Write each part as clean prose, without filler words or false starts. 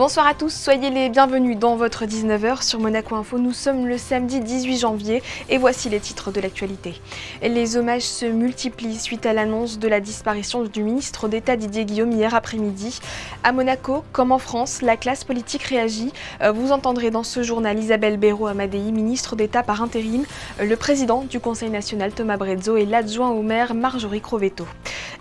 Bonsoir à tous, soyez les bienvenus dans votre 19h sur Monaco Info. Nous sommes le samedi 18 janvier et voici les titres de l'actualité. Les hommages se multiplient suite à l'annonce de la disparition du ministre d'État Didier Guillaume hier après-midi. À Monaco, comme en France, la classe politique réagit. Vous entendrez dans ce journal Isabelle Béraud-Amadei, ministre d'État par intérim, le président du Conseil national Thomas Brezzo et l'adjoint au maire Marjorie Crovetto.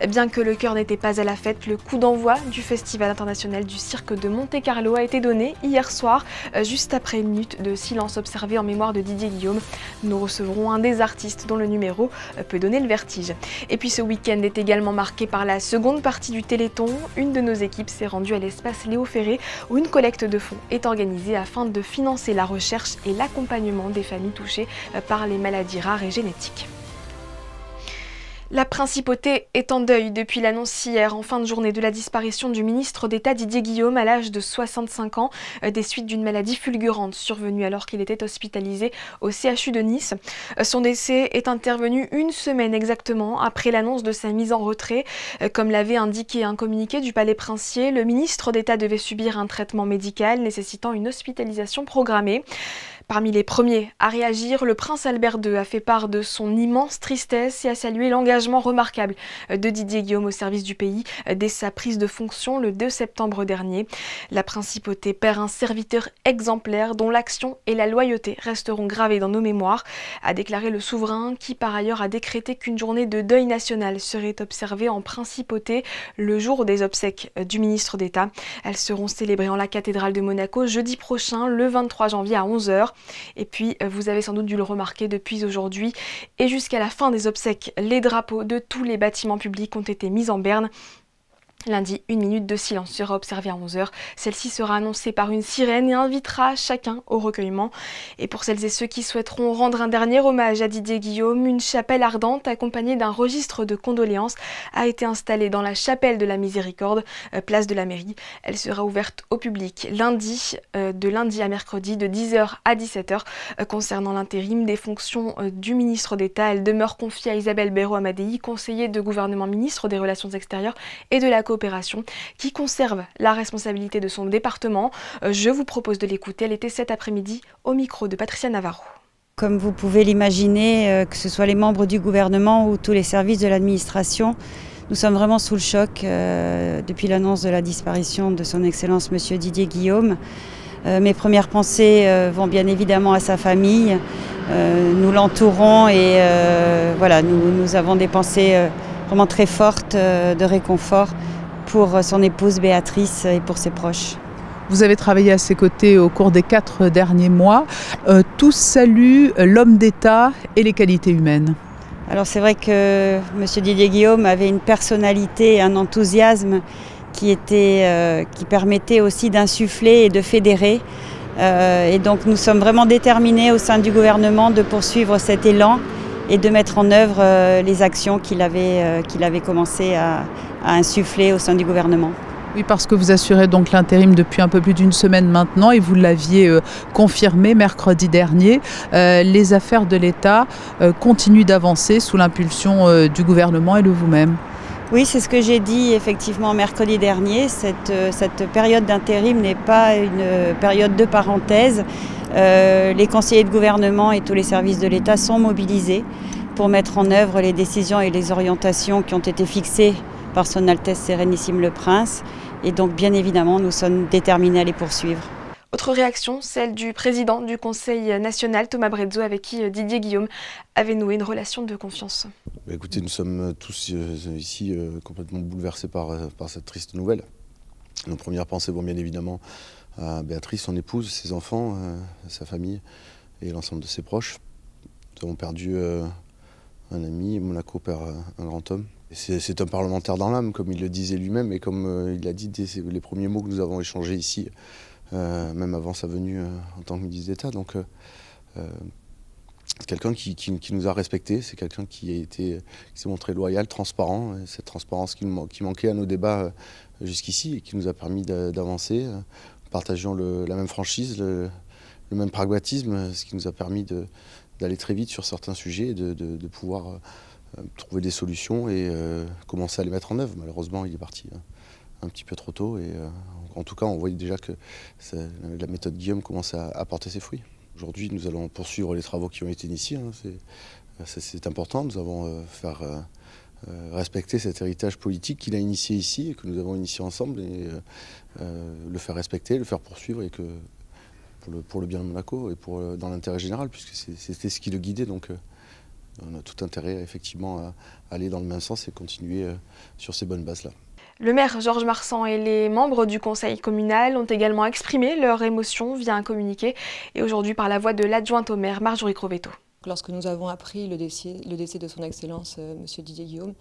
Bien que le cœur n'était pas à la fête, le coup d'envoi du Festival international du cirque de Monte-Carlo a été donné hier soir, juste après une minute de silence observé en mémoire de Didier Guillaume. Nous recevrons un des artistes dont le numéro peut donner le vertige. Et puis ce week-end est également marqué par la seconde partie du Téléthon. Une de nos équipes s'est rendue à l'espace Léo Ferré où une collecte de fonds est organisée afin de financer la recherche et l'accompagnement des familles touchées par les maladies rares et génétiques. La principauté est en deuil depuis l'annonce hier en fin de journée de la disparition du ministre d'État Didier Guillaume à l'âge de 65 ans des suites d'une maladie fulgurante survenue alors qu'il était hospitalisé au CHU de Nice. Son décès est intervenu une semaine exactement après l'annonce de sa mise en retrait. Comme l'avait indiqué un communiqué du Palais Princier, le ministre d'État devait subir un traitement médical nécessitant une hospitalisation programmée. Parmi les premiers à réagir, le prince Albert II a fait part de son immense tristesse et a salué l'engagement remarquable de Didier Guillaume au service du pays dès sa prise de fonction le 2 septembre dernier. La principauté perd un serviteur exemplaire dont l'action et la loyauté resteront gravées dans nos mémoires, a déclaré le souverain qui par ailleurs a décrété qu'une journée de deuil national serait observée en principauté le jour des obsèques du ministre d'État. Elles seront célébrées en la cathédrale de Monaco jeudi prochain, le 23 janvier à 11 h. Et puis, vous avez sans doute dû le remarquer depuis aujourd'hui et jusqu'à la fin des obsèques, les drapeaux de tous les bâtiments publics ont été mis en berne. Lundi, une minute de silence sera observée à 11 h. Celle-ci sera annoncée par une sirène et invitera chacun au recueillement. Et pour celles et ceux qui souhaiteront rendre un dernier hommage à Didier Guillaume, une chapelle ardente accompagnée d'un registre de condoléances a été installée dans la chapelle de la Miséricorde, place de la mairie. Elle sera ouverte au public de lundi à mercredi de 10 h à 17 h. Concernant l'intérim des fonctions du ministre d'État, elle demeure confiée à Isabelle Béraud-Amadei, conseiller de gouvernement ministre des Relations extérieures et de la coopération, qui conserve la responsabilité de son département. Je vous propose de l'écouter, elle était cet après-midi au micro de Patricia Navarro. Comme vous pouvez l'imaginer, que ce soit les membres du gouvernement ou tous les services de l'administration, nous sommes vraiment sous le choc depuis l'annonce de la disparition de son Excellence Monsieur Didier Guillaume. Mes premières pensées vont bien évidemment à sa famille. Nous l'entourons et voilà, nous avons des pensées vraiment très fortes de réconfort pour son épouse Béatrice et pour ses proches. Vous avez travaillé à ses côtés au cours des 4 derniers mois. Tous saluent l'homme d'État et les qualités humaines. Alors c'est vrai que M. Didier Guillaume avait une personnalité et un enthousiasme qui permettait aussi d'insuffler et de fédérer. Et donc nous sommes vraiment déterminés au sein du gouvernement de poursuivre cet élan et de mettre en œuvre les actions qu'il avait commencé à insuffler au sein du gouvernement. Oui, parce que vous assurez donc l'intérim depuis un peu plus d'une semaine maintenant et vous l'aviez confirmé mercredi dernier. Les affaires de l'État continuent d'avancer sous l'impulsion du gouvernement et de vous-même. Oui, c'est ce que j'ai dit effectivement mercredi dernier. Cette période d'intérim n'est pas une période de parenthèse. Les conseillers de gouvernement et tous les services de l'État sont mobilisés pour mettre en œuvre les décisions et les orientations qui ont été fixées par Son Altesse Sérénissime le Prince. Et donc, bien évidemment, nous sommes déterminés à les poursuivre. Autre réaction, celle du président du Conseil national, Thomas Brezzo, avec qui Didier Guillaume avait noué une relation de confiance. Écoutez, nous sommes tous ici complètement bouleversés par cette triste nouvelle. Nos premières pensées vont bien évidemment à Béatrice, son épouse, ses enfants, sa famille et l'ensemble de ses proches. Nous avons perdu un ami, Monaco perd un grand homme. C'est un parlementaire dans l'âme, comme il le disait lui-même, et comme il l'a dit dès les premiers mots que nous avons échangés ici, même avant sa venue en tant que ministre d'État. Donc, c'est quelqu'un qui nous a respectés, c'est quelqu'un qui s'est montré loyal, transparent. Et cette transparence qui manquait à nos débats jusqu'ici et qui nous a permis d'avancer. Partageant la même franchise, le même pragmatisme, ce qui nous a permis d'aller très vite sur certains sujets et de pouvoir trouver des solutions et commencer à les mettre en œuvre. Malheureusement, il est parti un petit peu trop tôt. Et en tout cas, on voit déjà que la méthode Guillaume commence à porter ses fruits. Aujourd'hui, nous allons poursuivre les travaux qui ont été initiés. C'est important. Nous allons faire respecter cet héritage politique qu'il a initié ici et que nous avons initié ensemble, et le faire respecter, le faire poursuivre, et que pour le bien de Monaco et dans l'intérêt général, puisque c'était ce qui le guidait. Donc on a tout intérêt effectivement à aller dans le même sens et continuer sur ces bonnes bases-là. Le maire Georges Marsan et les membres du conseil communal ont également exprimé leur émotion via un communiqué, et aujourd'hui par la voix de l'adjointe au maire Marjorie Crovetto. Lorsque nous avons appris le décès de son Excellence Monsieur Didier Guillaume,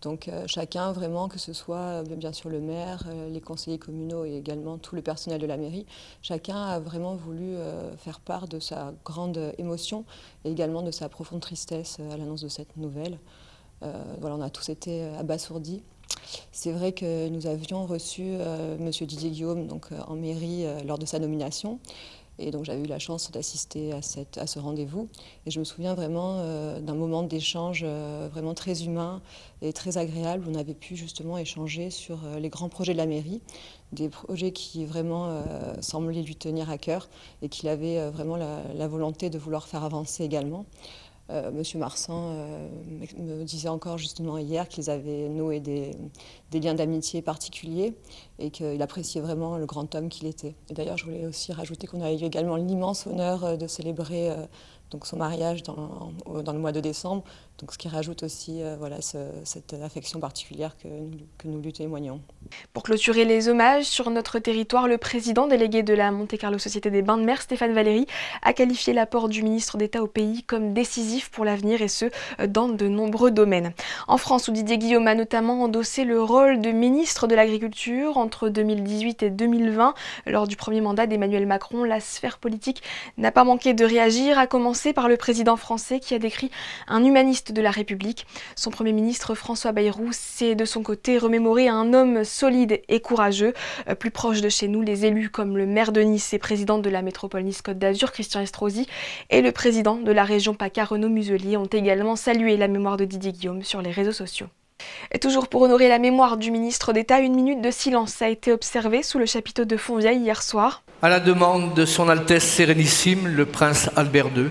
donc chacun vraiment, que ce soit bien sûr le maire, les conseillers communaux et également tout le personnel de la mairie, chacun a vraiment voulu faire part de sa grande émotion et également de sa profonde tristesse à l'annonce de cette nouvelle. Voilà, on a tous été abasourdis. C'est vrai que nous avions reçu Monsieur Didier Guillaume donc, en mairie lors de sa nomination. Et donc j'avais eu la chance d'assister à ce rendez-vous. Et je me souviens vraiment d'un moment d'échange vraiment très humain et très agréable. On avait pu justement échanger sur les grands projets de la mairie, des projets qui vraiment semblaient lui tenir à cœur et qu'il avait vraiment la volonté de vouloir faire avancer également. Monsieur Marsan me disait encore justement hier qu'ils avaient noué des liens d'amitié particuliers et qu'il appréciait vraiment le grand homme qu'il était. Et d'ailleurs, je voulais aussi rajouter qu'on a eu également l'immense honneur de célébrer donc son mariage dans le mois de décembre, donc ce qui rajoute aussi voilà, cette affection particulière que nous lui témoignons. Pour clôturer les hommages sur notre territoire, le président délégué de la Monte Carlo Société des Bains de Mer, Stéphane Valéry, a qualifié l'apport du ministre d'État au pays comme décisif pour l'avenir, et ce, dans de nombreux domaines. En France, où Didier Guillaume a notamment endossé le rôle de ministre de l'Agriculture entre 2018 et 2020, lors du premier mandat d'Emmanuel Macron, la sphère politique n'a pas manqué de réagir, à commencer par le président français qui a décrit un humaniste de la République. Son Premier ministre François Bayrou s'est de son côté remémoré un homme solide et courageux. Plus proche de chez nous, les élus comme le maire de Nice et président de la métropole Nice-Côte d'Azur, Christian Estrosi, et le président de la région PACA, Renaud Muselier, ont également salué la mémoire de Didier Guillaume sur les réseaux sociaux. Et toujours pour honorer la mémoire du ministre d'État, une minute de silence a été observée sous le chapiteau de Fontvieille hier soir. À la demande de son Altesse Sérénissime, le prince Albert II,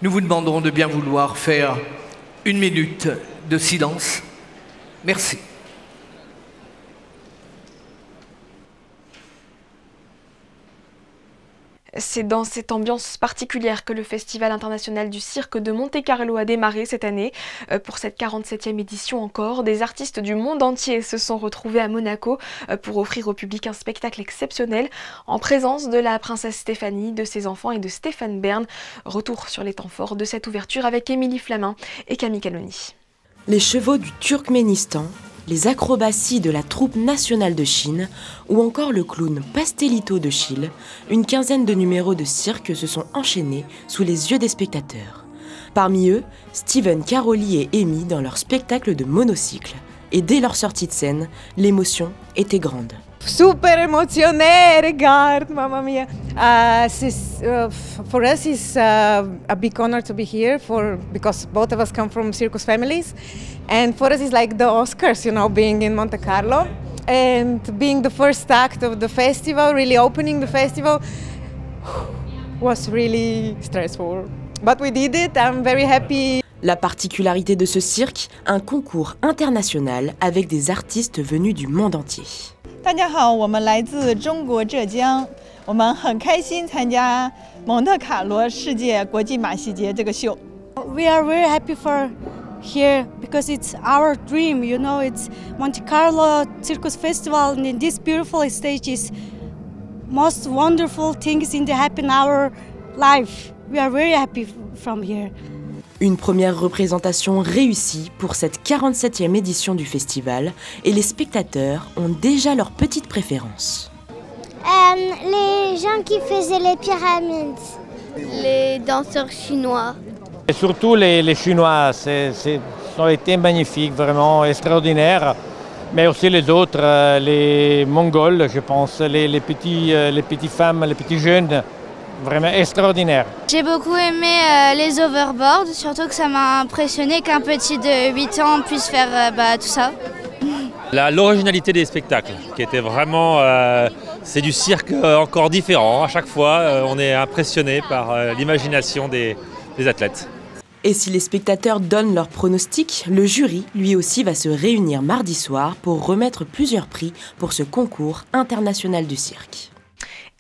nous vous demandons de bien vouloir faire une minute de silence. Merci. C'est dans cette ambiance particulière que le Festival international du cirque de Monte-Carlo a démarré cette année. Pour cette 47e édition encore, des artistes du monde entier se sont retrouvés à Monaco pour offrir au public un spectacle exceptionnel en présence de la princesse Stéphanie, de ses enfants et de Stéphane Bern. Retour sur les temps forts de cette ouverture avec Émilie Flamin et Camille Caloni. Les chevaux du Turkménistan, les acrobaties de la troupe nationale de Chine ou encore le clown Pastelito de Chile, une quinzaine de numéros de cirque se sont enchaînés sous les yeux des spectateurs. Parmi eux, Steven, Caroli et Amy dans leur spectacle de monocycle. Et dès leur sortie de scène, l'émotion était grande. Super emotionné, regarde, mamma mia. For us, it's a big honor to be here because both of us come from circus families. And for us, it's like the Oscars, you know, being in Monte Carlo and being the first act of the festival, really opening the festival was really stressful. But we did it, I'm very happy. La particularité de ce cirque, un concours international avec des artistes venus du monde entier. 大家好，我们来自中国浙江，我们很开心参加蒙特卡罗世界国际马戏节这个秀。We are very happy for here because it's our dream, you know, it's Monte Carlo Circus Festival, and this beautiful stage is most wonderful things in the happen our life. We are very happy from here. Une première représentation réussie pour cette 47e édition du festival et les spectateurs ont déjà leur petite préférence. Les gens qui faisaient les pyramides. Les danseurs chinois. Et surtout les Chinois, ont été magnifiques, vraiment extraordinaires. Mais aussi les autres, les Mongols, je pense, les petites femmes, les petits jeunes. Vraiment extraordinaire. J'ai beaucoup aimé les overboards, surtout que ça m'a impressionné qu'un petit de 8 ans puisse faire tout ça. L'originalité des spectacles, qui était vraiment, c'est du cirque encore différent. À chaque fois, on est impressionné par l'imagination des athlètes. Et si les spectateurs donnent leurs pronostics, le jury, lui aussi, va se réunir mardi soir pour remettre plusieurs prix pour ce concours international du cirque.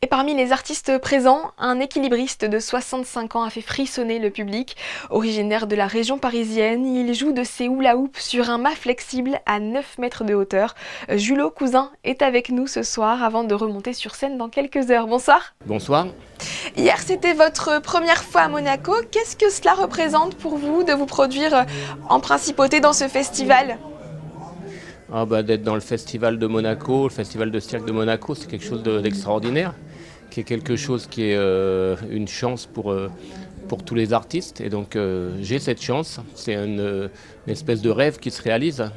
Et parmi les artistes présents, un équilibriste de 65 ans a fait frissonner le public. Originaire de la région parisienne, il joue de ses hula-hoops sur un mât flexible à 9 mètres de hauteur. Julot Cousin est avec nous ce soir avant de remonter sur scène dans quelques heures. Bonsoir. Bonsoir. Hier, c'était votre première fois à Monaco. Qu'est-ce que cela représente pour vous de vous produire en principauté dans ce festival ? D'être dans le festival de Monaco, le festival de cirque de Monaco, c'est quelque chose d'extraordinaire, qui est quelque chose qui est une chance pour tous les artistes. Et donc j'ai cette chance, c'est une espèce de rêve qui se réalise.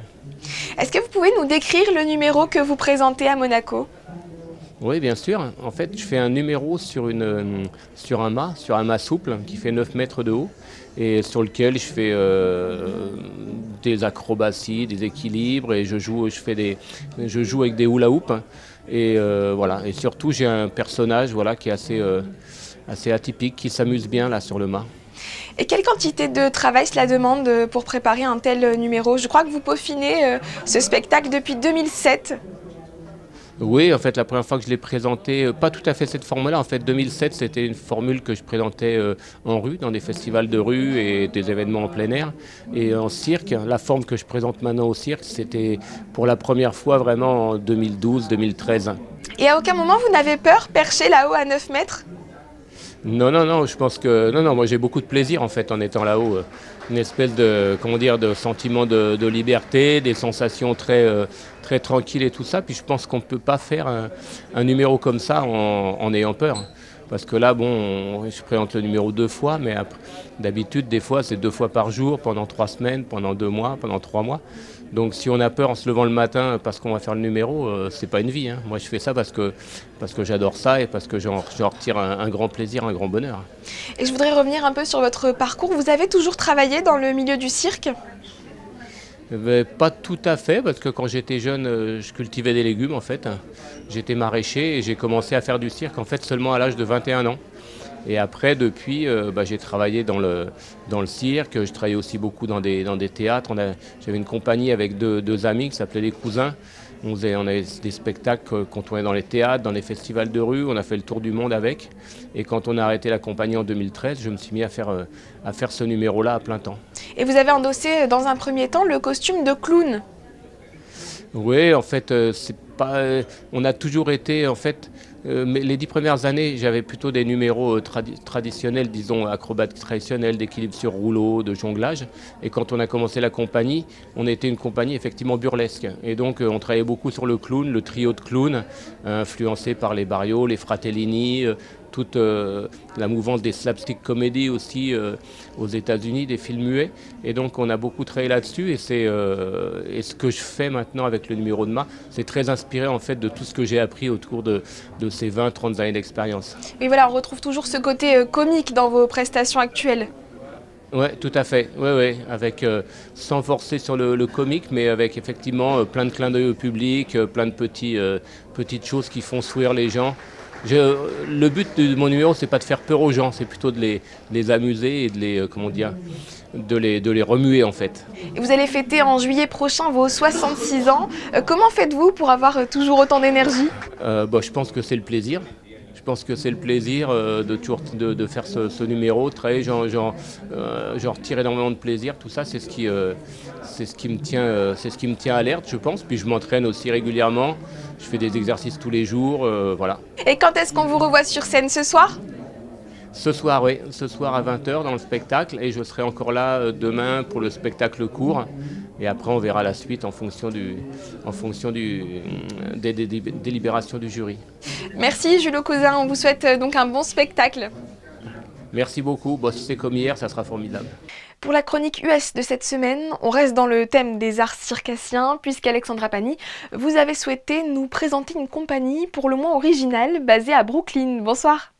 Est-ce que vous pouvez nous décrire le numéro que vous présentez à Monaco ? Oui, bien sûr. En fait, je fais un numéro sur un mât souple qui fait 9 mètres de haut et sur lequel je fais des acrobaties, des équilibres et je joue avec des hula hoops. Et voilà. Et surtout, j'ai un personnage qui est assez atypique, qui s'amuse bien là sur le mât. Et quelle quantité de travail cela demande pour préparer un tel numéro ? Je crois que vous peaufinez ce spectacle depuis 2007. Oui, en fait, la première fois que je l'ai présenté, pas tout à fait cette forme-là. En fait, 2007, c'était une formule que je présentais en rue, dans des festivals de rue et des événements en plein air. Et en cirque, la forme que je présente maintenant au cirque, c'était pour la première fois vraiment en 2012-2013. Et à aucun moment, vous n'avez peur, perché là-haut à 9 mètres ? Non, je pense que... Non, moi j'ai beaucoup de plaisir en fait en étant là-haut. Une espèce de sentiment de liberté, des sensations très tranquilles et tout ça. Puis je pense qu'on ne peut pas faire un numéro comme ça en ayant peur. Parce que là, je présente le numéro 2 fois, mais d'habitude, des fois, c'est 2 fois par jour, pendant 3 semaines, pendant 2 mois, pendant 3 mois. Donc si on a peur en se levant le matin parce qu'on va faire le numéro, c'est pas une vie. Hein. Moi, je fais ça parce que j'adore ça et parce que j'en retire un grand plaisir, un grand bonheur. Et je voudrais revenir un peu sur votre parcours. Vous avez toujours travaillé dans le milieu du cirque ? Pas tout à fait, parce que quand j'étais jeune, je cultivais des légumes en fait. J'étais maraîcher et j'ai commencé à faire du cirque en fait seulement à l'âge de 21 ans. Et après, depuis, j'ai travaillé dans le cirque, je travaillais aussi beaucoup dans des théâtres. J'avais une compagnie avec deux amis qui s'appelaient les Cousins. On avait des spectacles quand on est dans les théâtres, dans les festivals de rue, on a fait le tour du monde avec. Et quand on a arrêté la compagnie en 2013, je me suis mis à faire ce numéro-là à plein temps. Et vous avez endossé dans un premier temps le costume de clown. Oui, en fait, on a toujours été, en fait, mais les 10 premières années, j'avais plutôt des numéros traditionnels, disons acrobatiques traditionnels, d'équilibre sur rouleau, de jonglage. Et quand on a commencé la compagnie, on était une compagnie effectivement burlesque. Et donc on travaillait beaucoup sur le clown, le trio de clowns, influencé par les Barrio, les Fratellini, toute la mouvance des slapstick comedy aussi aux États-Unis, des films muets. Et donc on a beaucoup travaillé là-dessus. Et ce que je fais maintenant avec le numéro de mât, c'est très inspiré en fait de tout ce que j'ai appris au cours de ces 20-30 années d'expérience. Et voilà, on retrouve toujours ce côté comique dans vos prestations actuelles. Oui, tout à fait. Ouais, avec, sans forcer sur le comique, mais avec effectivement plein de clins d'œil au public, plein de petites choses qui font sourire les gens. Le but de mon numéro, c'est pas de faire peur aux gens, c'est plutôt de les amuser et de les remuer en fait. Et vous allez fêter en juillet prochain vos 66 ans. Comment faites-vous pour avoir toujours autant d'énergie ? Je pense que c'est le plaisir. Je pense que c'est le plaisir de faire ce numéro. J'en retire énormément de plaisir. Tout ça, c'est ce qui me tient alerte, je pense. Puis je m'entraîne aussi régulièrement. Je fais des exercices tous les jours, voilà. Et quand est-ce qu'on vous revoit sur scène ce soir ? Ce soir, oui. Ce soir à 20h dans le spectacle. Et je serai encore là demain pour le spectacle court. Et après, on verra la suite en fonction des délibérations du jury. Merci Julot Cousin. On vous souhaite donc un bon spectacle. Merci beaucoup. Si c'est comme hier, ça sera formidable. Pour la chronique US de cette semaine, on reste dans le thème des arts circassiens, puisqu'Alexandra Pani, vous avez souhaité nous présenter une compagnie pour le moins originale, basée à Brooklyn. Bonsoir.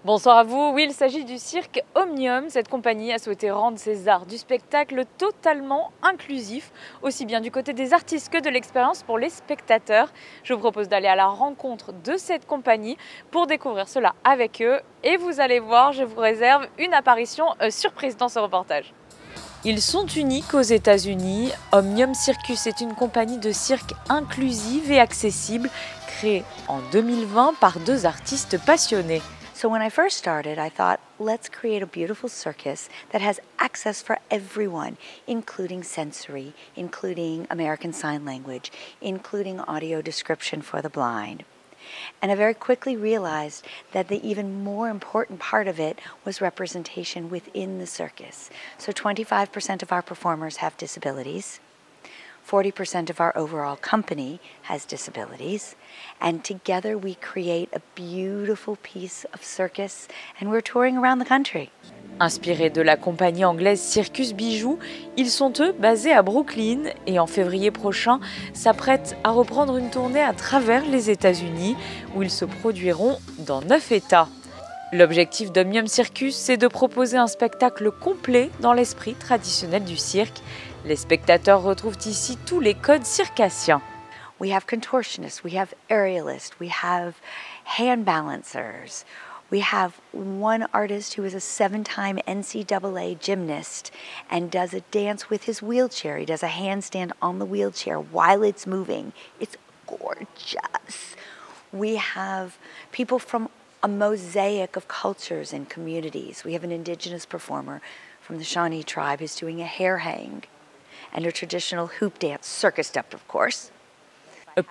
Bonsoir à vous. Oui, il s'agit du cirque Omnium. Cette compagnie a souhaité rendre ses arts du spectacle totalement inclusifs, aussi bien du côté des artistes que de l'expérience pour les spectateurs. Je vous propose d'aller à la rencontre de cette compagnie pour découvrir cela avec eux. Et vous allez voir, je vous réserve une apparition surprise dans ce reportage. Ils sont uniques aux États-Unis. Omnium Circus est une compagnie de cirque inclusive et accessible, créée en 2020 par 2 artistes passionnés. So when I first started, I thought, let's create a beautiful circus that has access for everyone, including sensory, including American Sign Language, including audio description for the blind. And I very quickly realized that the even more important part of it was representation within the circus. So 25% of our performers have disabilities. 40% of our overall company has disabilities, and together we create a beautiful piece of circus, and we're touring around the country. Inspirés de la compagnie anglaise Circus Bijou, ils sont eux basés à Brooklyn et en février prochain s'apprêtent à reprendre une tournée à travers les États-Unis où ils se produiront dans 9 États. L'objectif d'Omnium Circus, c'est de proposer un spectacle complet dans l'esprit traditionnel du cirque. Les spectateurs retrouvent ici tous les codes circassiens. We have contortionists, we have aerialists, we have hand balancers. We have one artist who is a 7-time NCAA gymnast and does a dance with his wheelchair. He does a handstand on the wheelchair while it's moving. It's gorgeous. We have people from a mosaic of cultures and communities. We have an indigenous performer from the Shawnee tribe who's doing a hair hang and a traditional hoop dance, circus step of course.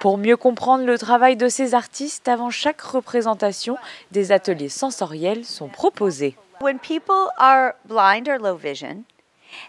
Pour mieux comprendre le travail de ces artistes, avant chaque représentation, des ateliers sensoriels sont proposés. When people are blind or low vision,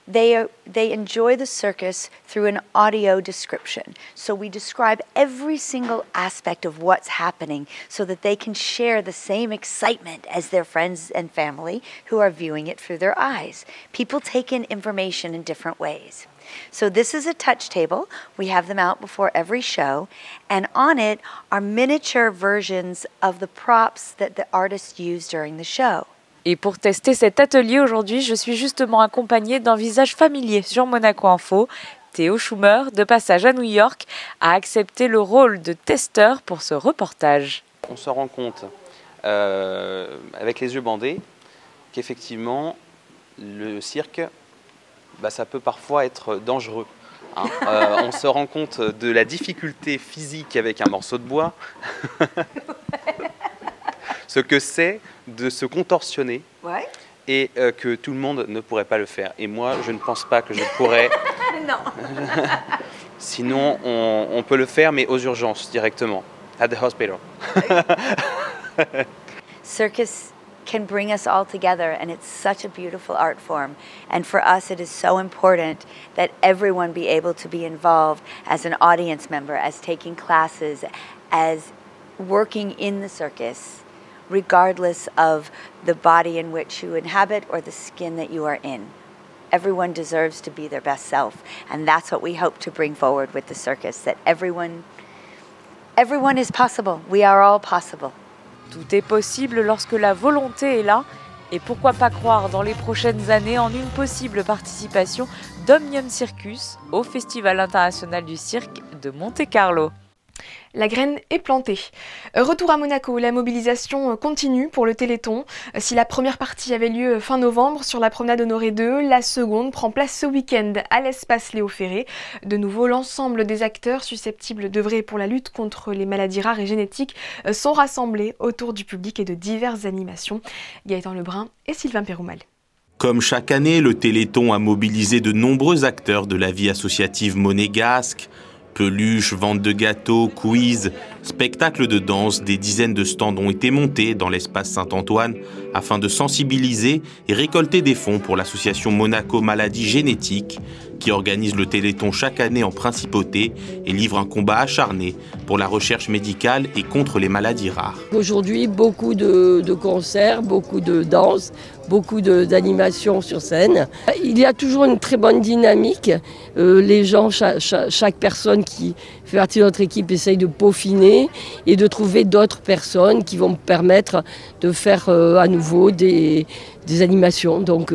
they enjoy the circus through an audio description. So we describe every single aspect of what's happening so that they can share the same excitement as their friends and family who are viewing it through their eyes. People take in information in different ways. So this is a touch table. We have them out before every show, and on it are miniature versions of the props that the artists use during the show. Et pour tester cet atelier aujourd'hui, je suis justement accompagnée d'un visage familier sur Monaco Info. Théo Schumer, de passage à New York, a accepté le rôle de testeur pour ce reportage. On se rend compte, avec les yeux bandés, qu'effectivement, le cirque, ça peut parfois être dangereux. On se rend compte de la difficulté physique avec un morceau de bois, ce que c'est de se contorsionner et que tout le monde ne pourrait pas le faire. Et moi, je ne pense pas que je pourrais. Non. Sinon, on peut le faire, mais aux urgences directement, at the hospital. Circus can bring us all together, and it's such a beautiful art form. And for us, it is so important that everyone be able to be involved as an audience member, as taking classes, as working in the circus, regardless of the body in which you inhabit or the skin that you are in. Everyone deserves to be their best self, and that's what we hope to bring forward with the circus, that everyone is possible. We are all possible. Tout est possible lorsque la volonté est là, et pourquoi pas croire dans les prochaines années en une possible participation d'Omnium Circus au Festival international du cirque de Monte-Carlo. La graine est plantée. Retour à Monaco, la mobilisation continue pour le Téléthon. Si la première partie avait lieu fin novembre sur la promenade Honoré II, la seconde prend place ce week-end à l'espace Léo Ferré. De nouveau, l'ensemble des acteurs susceptibles d'œuvrer pour la lutte contre les maladies rares et génétiques sont rassemblés autour du public et de diverses animations. Gaëtan Lebrun et Sylvain Péroumal. Comme chaque année, le Téléthon a mobilisé de nombreux acteurs de la vie associative monégasque. Peluches, vente de gâteaux, quiz, spectacles de danse, des dizaines de stands ont été montés dans l'espace Saint-Antoine afin de sensibiliser et récolter des fonds pour l'association Monaco Maladies Génétiques qui organise le Téléthon chaque année en principauté et livre un combat acharné pour la recherche médicale et contre les maladies rares. Aujourd'hui, beaucoup de concerts, beaucoup de danse, beaucoup d'animations sur scène. Il y a toujours une très bonne dynamique. Les gens, chaque personne qui fait partie de notre équipe essaye de peaufiner et de trouver d'autres personnes qui vont permettre de faire à nouveau, des animations. Donc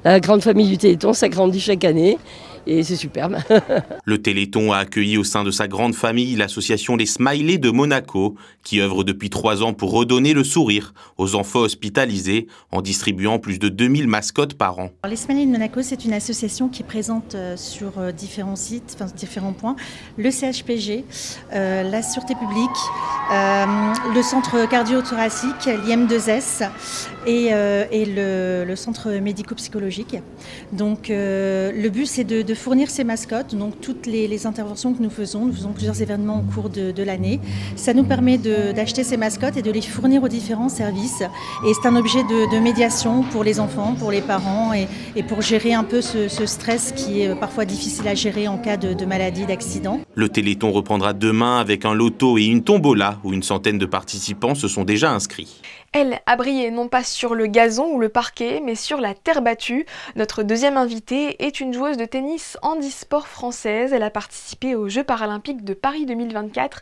la grande famille du Téléthon s'agrandit chaque année. Et c'est superbe. Le Téléthon a accueilli au sein de sa grande famille l'association Les Smileys de Monaco, qui œuvre depuis 3 ans pour redonner le sourire aux enfants hospitalisés en distribuant plus de 2000 mascottes par an. Les Smileys de Monaco, c'est une association qui est présente sur différents sites, enfin différents points. Le CHPG, la Sûreté publique, le centre cardio-thoracique, l'IM2S et le centre médico-psychologique. Donc le but, c'est de fournir ces mascottes, donc toutes les interventions que nous faisons plusieurs événements au cours de l'année. Ça nous permet d'acheter ces mascottes et de les fournir aux différents services. Et c'est un objet de médiation pour les enfants, pour les parents et pour gérer un peu ce stress qui est parfois difficile à gérer en cas de maladie, d'accident. Le Téléthon reprendra demain avec un loto et une tombola où une centaine de participants se sont déjà inscrits. Elle a brillé non pas sur le gazon ou le parquet, mais sur la terre battue. Notre deuxième invitée est une joueuse de tennis handisport française. Elle a participé aux Jeux paralympiques de Paris 2024.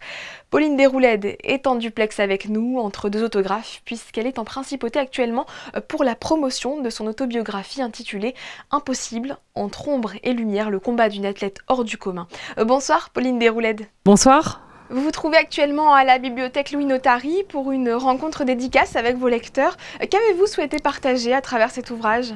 Pauline Desrouledes est en duplex avec nous, entre 2 autographes, puisqu'elle est en principauté actuellement pour la promotion de son autobiographie intitulée « Impossible, entre ombre et lumière, le combat d'une athlète hors du commun ». Bonsoir Pauline Desrouledes. Bonsoir. Vous vous trouvez actuellement à la bibliothèque Louis Notary pour une rencontre dédicace avec vos lecteurs. Qu'avez-vous souhaité partager à travers cet ouvrage ?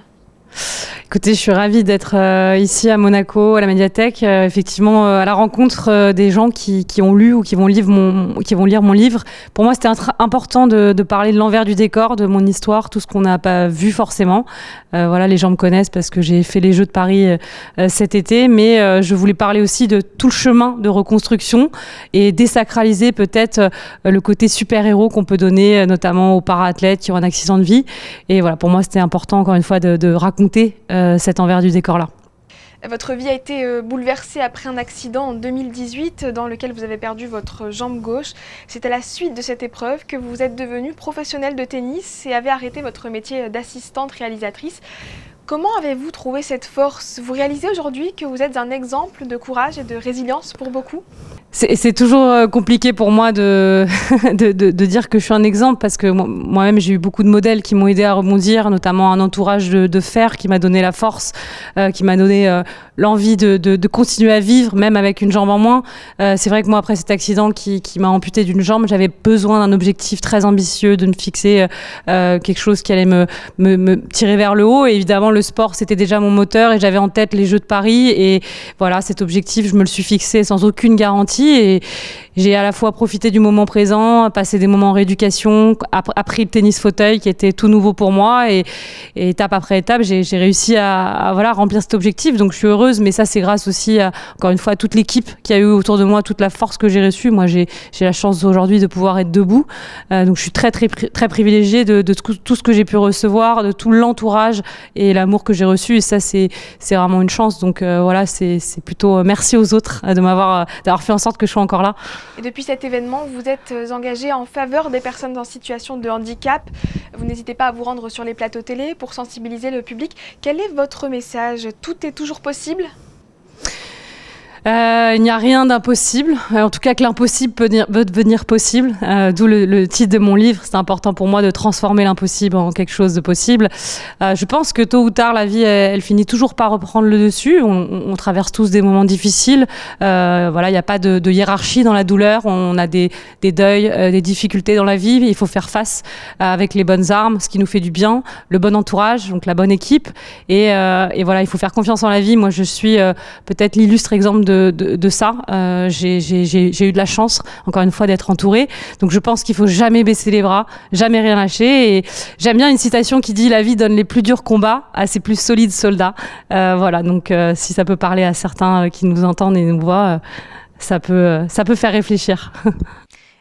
Écoutez, je suis ravie d'être ici à Monaco, à la médiathèque, effectivement à la rencontre des gens qui ont lu ou qui vont lire mon livre. Pour moi, c'était important de parler de l'envers du décor, de mon histoire, tout ce qu'on n'a pas vu forcément. Voilà, les gens me connaissent parce que j'ai fait les Jeux de Paris cet été, mais je voulais parler aussi de tout le chemin de reconstruction et désacraliser peut-être le côté super-héros qu'on peut donner notamment aux para-athlètes qui ont un accident de vie. Et voilà, pour moi, c'était important encore une fois de raconter cet envers du décor-là. Votre vie a été bouleversée après un accident en 2018 dans lequel vous avez perdu votre jambe gauche. C'est à la suite de cette épreuve que vous êtes devenue professionnelle de tennis et avez arrêté votre métier d'assistante réalisatrice. Comment avez-vous trouvé cette force? Vous réalisez aujourd'hui que vous êtes un exemple de courage et de résilience pour beaucoup? C'est toujours compliqué pour moi de dire que je suis un exemple parce que moi-même j'ai eu beaucoup de modèles qui m'ont aidé à rebondir, notamment un entourage de fer qui m'a donné la force, qui m'a donné l'envie de continuer à vivre, même avec une jambe en moins. C'est vrai que moi, après cet accident qui m'a amputé d'une jambe, j'avais besoin d'un objectif très ambitieux, de me fixer quelque chose qui allait me tirer vers le haut. Et évidemment, le sport, c'était déjà mon moteur et j'avais en tête les Jeux de Paris. Et voilà, cet objectif, je me le suis fixé sans aucune garantie. Et j'ai à la fois profité du moment présent, passé des moments en rééducation, appris le tennis fauteuil qui était tout nouveau pour moi. Et étape après étape, j'ai réussi à remplir cet objectif. Donc je suis heureuse, mais ça c'est grâce aussi encore une fois à toute l'équipe qui a eu autour de moi, toute la force que j'ai reçue. Moi j'ai la chance aujourd'hui de pouvoir être debout. Donc je suis très privilégiée de tout ce que j'ai pu recevoir, de tout l'entourage et l'amour que j'ai reçu. Et ça c'est vraiment une chance. Donc voilà, c'est plutôt merci aux autres d'avoir fait en sorte que je sois encore là. Et depuis cet événement, vous êtes engagé en faveur des personnes en situation de handicap. Vous n'hésitez pas à vous rendre sur les plateaux télé pour sensibiliser le public. Quel est votre message? Tout est toujours possible? Il n'y a rien d'impossible, en tout cas que l'impossible peut devenir possible, d'où le titre de mon livre. C'est important pour moi de transformer l'impossible en quelque chose de possible. Je pense que tôt ou tard la vie elle finit toujours par reprendre le dessus. On traverse tous des moments difficiles, voilà, il n'y a pas de hiérarchie dans la douleur. On a des deuils, des difficultés dans la vie, il faut faire face avec les bonnes armes, ce qui nous fait du bien, le bon entourage, donc la bonne équipe et voilà, il faut faire confiance en la vie. Moi je suis peut-être l'illustre exemple de ça. J'ai eu de la chance, encore une fois, d'être entourée. Donc je pense qu'il faut jamais baisser les bras, jamais rien lâcher. Et j'aime bien une citation qui dit « La vie donne les plus durs combats à ses plus solides soldats ». Voilà, donc si ça peut parler à certains qui nous entendent et nous voient, ça peut faire réfléchir.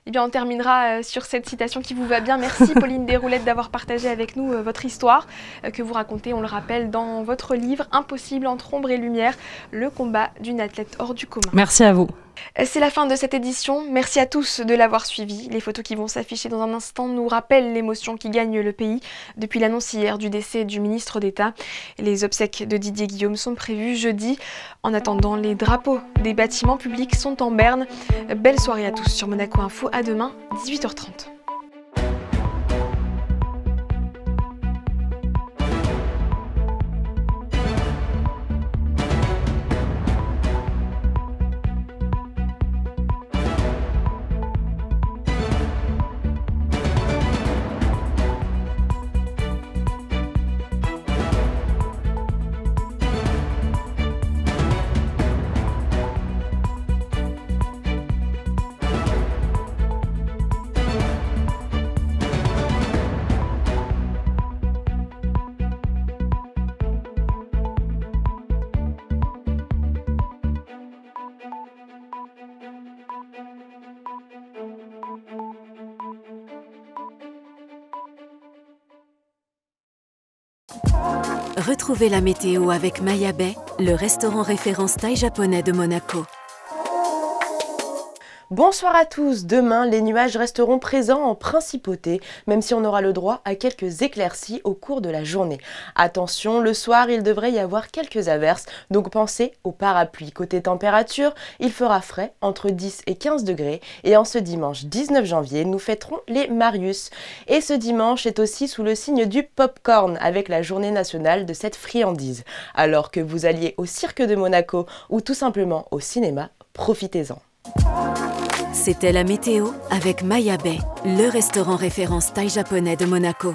Eh bien, on terminera sur cette citation qui vous va bien. Merci Pauline Desrouledes d'avoir partagé avec nous votre histoire que vous racontez, on le rappelle, dans votre livre « Impossible entre ombre et lumière, le combat d'une athlète hors du commun ». Merci à vous. C'est la fin de cette édition. Merci à tous de l'avoir suivi. Les photos qui vont s'afficher dans un instant nous rappellent l'émotion qui gagne le pays depuis l'annonce hier du décès du ministre d'État. Les obsèques de Didier Guillaume sont prévues jeudi. En attendant, les drapeaux des bâtiments publics sont en berne. Belle soirée à tous sur Monaco Info. À demain, 18h30. Retrouvez la météo avec Maya Bay, le restaurant référence thaï japonais de Monaco. Bonsoir à tous, demain les nuages resteront présents en principauté, même si on aura le droit à quelques éclaircies au cours de la journée. Attention, le soir il devrait y avoir quelques averses, donc pensez au parapluie. Côté température, il fera frais, entre 10 et 15 degrés, et en ce dimanche 19 janvier, nous fêterons les Marius. Et ce dimanche est aussi sous le signe du popcorn, avec la journée nationale de cette friandise. Alors que vous alliez au cirque de Monaco ou tout simplement au cinéma, profitez-en. C'était la météo avec Maya Bay, le restaurant référence thaï japonais de Monaco.